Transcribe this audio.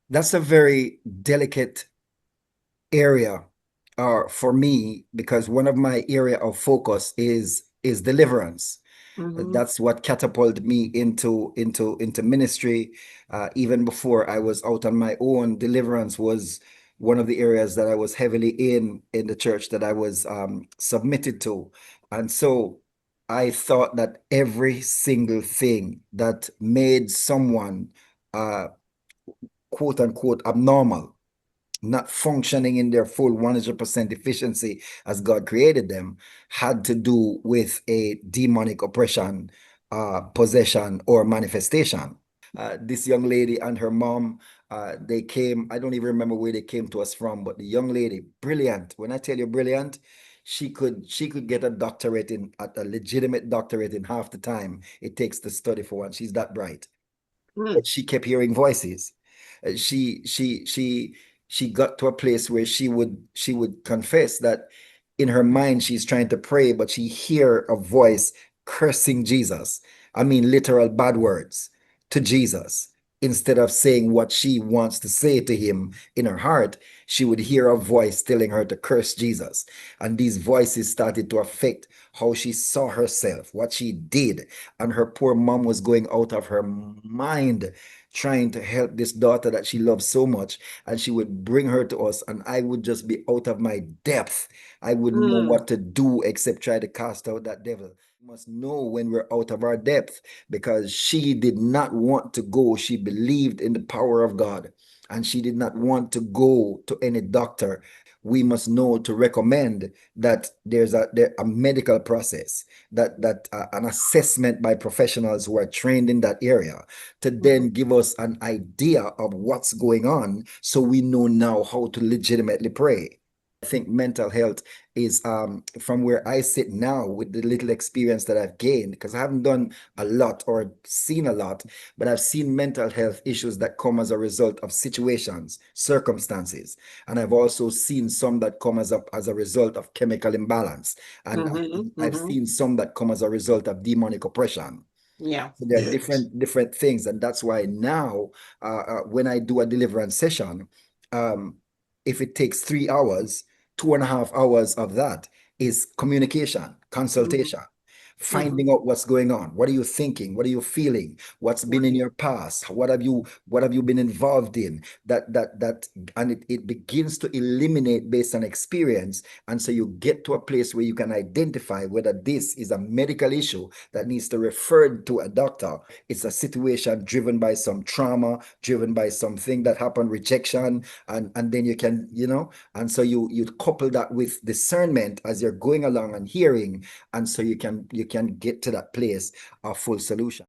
That's a very delicate area for me because one of my area of focus is deliverance. Mm-hmm. That's what catapulted me into ministry. Even before I was out on my own, deliverance was one of the areas that I was heavily in the church that I was submitted to. And so I thought that every single thing that made someone uh, quote unquote abnormal, not functioning in their full 100% efficiency as God created them, had to do with a demonic oppression, possession, or manifestation. This young lady and her mom, they came, I don't even remember where they came to us from, but the young lady, brilliant. When I tell you brilliant, she could get a doctorate a legitimate doctorate in half the time it takes to study for one. She's that bright, Mm. but she kept hearing voices. She got to a place where she would confess that in her mind she's trying to pray, but she hear a voice cursing Jesus. I mean, literal bad words to Jesus. Instead of saying what she wants to say to him in her heart, she would hear a voice telling her to curse Jesus. And these voices started to affect how she saw herself, what she did, and her poor mom was going out of her mind trying to help this daughter that she loves so much, and she would bring her to us, and I would just be out of my depth. I wouldn't know Mm. what to do except try to cast out that devil. We must know when we're out of our depth, because she did not want to go. She believed in the power of God, and she did not want to go to any doctor. We must know to recommend that a medical process, that an assessment by professionals who are trained in that area, to Mhm. then give us an idea of what's going on so we know now how to legitimately pray. I think mental health is, from where I sit now with the little experience that I've gained, because I haven't done a lot or seen a lot, but I've seen mental health issues that come as a result of situations, circumstances. And I've also seen some that come as a result of chemical imbalance. And Mhm. I've Mhm. seen some that come as a result of demonic oppression. Yeah. So there are different things, and that's why now, when I do a deliverance session, um, if it takes 3 hours, 2.5 hours of that is communication, Mhm. consultation, Mhm. finding out what's going on. What are you thinking? What are you feeling? What's been in Right. your past? What have you been involved in? And it begins to eliminate based on experience. And so you get to a place where you can identify whether this is a medical issue that needs to refer to a doctor. It's a situation driven by some trauma, driven by something that happened, rejection, and then you can, and so you couple that with discernment as you're going along and hearing, and so you can get to that place of full solution.